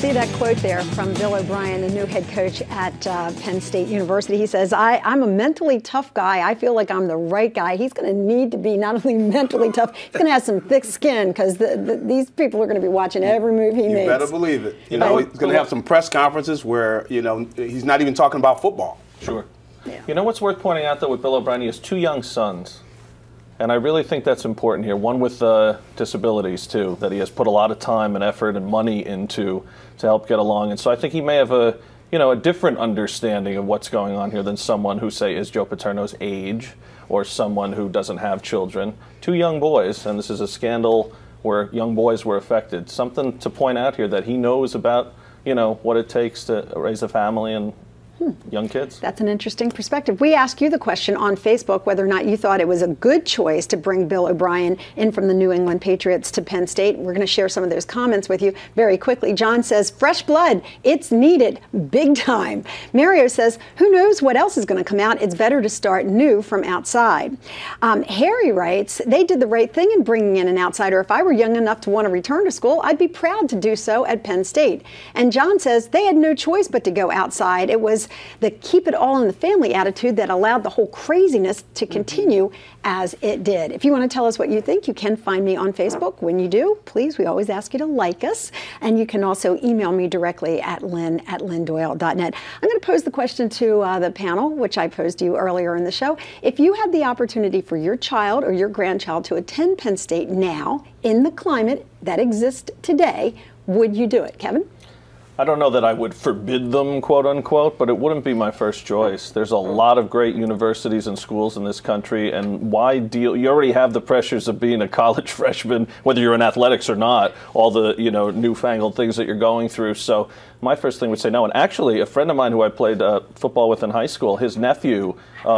see that quote there from Bill O'Brien, the new head coach at Penn State University. He says, I'm a mentally tough guy. I feel like I'm the right guy. He's going to need to be not only mentally tough, he's going to have some thick skin because these people are going to be watching every move he makes. You better believe it. You know, he's going to have some press conferences where, you know, he's not even talking about football. Sure. Yeah. You know what's worth pointing out, though, with Bill O'Brien? He has 2 young sons. And I really think that's important here. One with disabilities, too, that he has put a lot of time and effort and money into to help get along. And so I think he may have a different understanding of what's going on here than someone who, say, is Joe Paterno's age or someone who doesn't have children. 2 young boys, and this is a scandal where young boys were affected. Something to point out here that he knows about, you know, what it takes to raise a family and young kids. That's an interesting perspective. We asked you the question on Facebook whether or not you thought it was a good choice to bring Bill O'Brien in from the New England Patriots to Penn State. We're going to share some of those comments with you very quickly. John says, fresh blood, it's needed, big time. Mario says, who knows what else is going to come out? It's better to start new from outside. Harry writes, they did the right thing in bringing in an outsider. If I were young enough to want to return to school, I'd be proud to do so at Penn State. And John says, they had no choice but to go outside. It was the keep it all in the family attitude that allowed the whole craziness to continue as it did. If you want to tell us what you think, you can find me on Facebook. When you do, please, we always ask you to like us. And you can also email me directly at lynn@lynndoyle.net. I'm going to pose the question to the panel, which I posed to you earlier in the show. If you had the opportunity for your child or your grandchild to attend Penn State now in the climate that exists today, would you do it? Kevin? I don't know that I would forbid them, quote unquote, but it wouldn't be my first choice. There's a lot of great universities and schools in this country, and why deal? You already have the pressures of being a college freshman, whether you're in athletics or not, all the newfangled things that you're going through. So my first thing would say no. And actually, a friend of mine who I played football with in high school, his nephew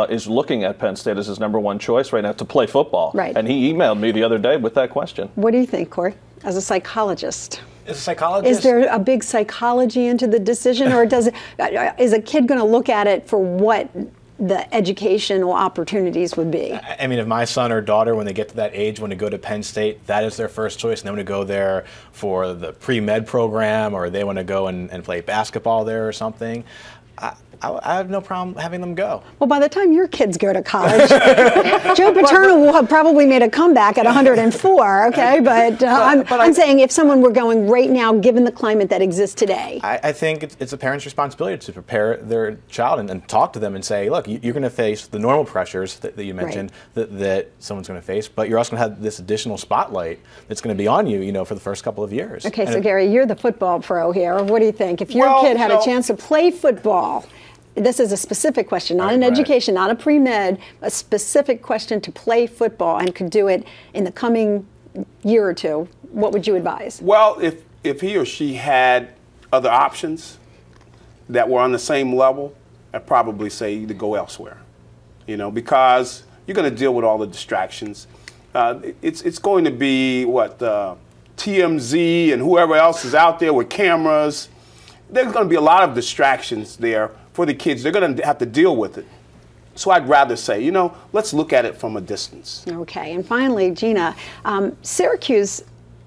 is looking at Penn State as his #1 choice right now to play football. Right. And he emailed me the other day with that question. What do you think, Corey, as a psychologist? As a psychologist? Is there a big psychology into the decision, or is a kid going to look at it for what the educational opportunities would be? I mean, if my son or daughter, when they get to that age, want to go to Penn State, that is their first choice, and they want to go there for the pre-med program, or they want to go and play basketball there or something, I have no problem having them go. Well, by the time your kids go to college, Joe Paterno will have probably made a comeback at 104, okay? But I'm saying if someone were going right now, given the climate that exists today. I think it's a parent's responsibility to prepare their child and talk to them and say, look, you're going to face the normal pressures that you mentioned that someone's going to face, but you're also going to have this additional spotlight that's going to be on you, for the first couple of years. Okay, so Gary, you're the football pro here. What do you think? If your kid had a chance to play football, this is a specific question, not an education, not a pre-med, a specific question to play football and could do it in the coming year or two, what would you advise? Well, if he or she had other options that were on the same level, I'd probably say to go elsewhere, because you're going to deal with all the distractions. It's going to be, TMZ and whoever else is out there with cameras. There's going to be a lot of distractions there for the kids. They're going to have to deal with it. So I'd rather say, let's look at it from a distance. Okay, and finally, Gina, Syracuse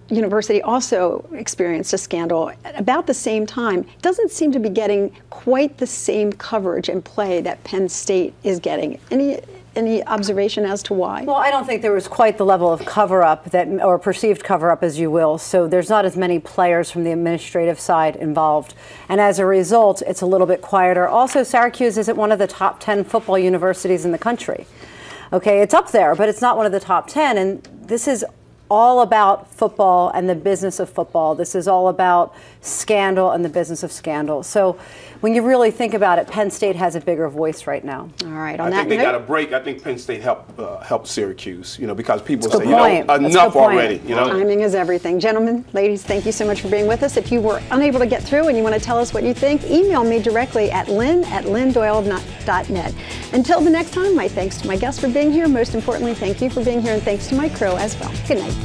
University also experienced a scandal at about the same time. It doesn't seem to be getting quite the same coverage and play that Penn State is getting. Any observation as to why? Well, I don't think there was quite the level of cover-up or perceived cover-up, as you will. So there's not as many players from the administrative side involved. And as a result, it's a little bit quieter. Also, Syracuse isn't one of the top 10 football universities in the country. Okay, it's up there, but it's not one of the top 10. And this is all about football and the business of football. This is all about scandal and the business of scandal. So when you really think about it, Penn State has a bigger voice right now. All right, I think they got a break. I think Penn State helped Syracuse, because people say, enough already. Timing is everything. Gentlemen, ladies, thank you so much for being with us. If you were unable to get through and you want to tell us what you think, email me directly at lynn@lynndoyle.net. Until the next time, my thanks to my guests for being here. Most importantly, thank you for being here, and thanks to my crew as well. Good night.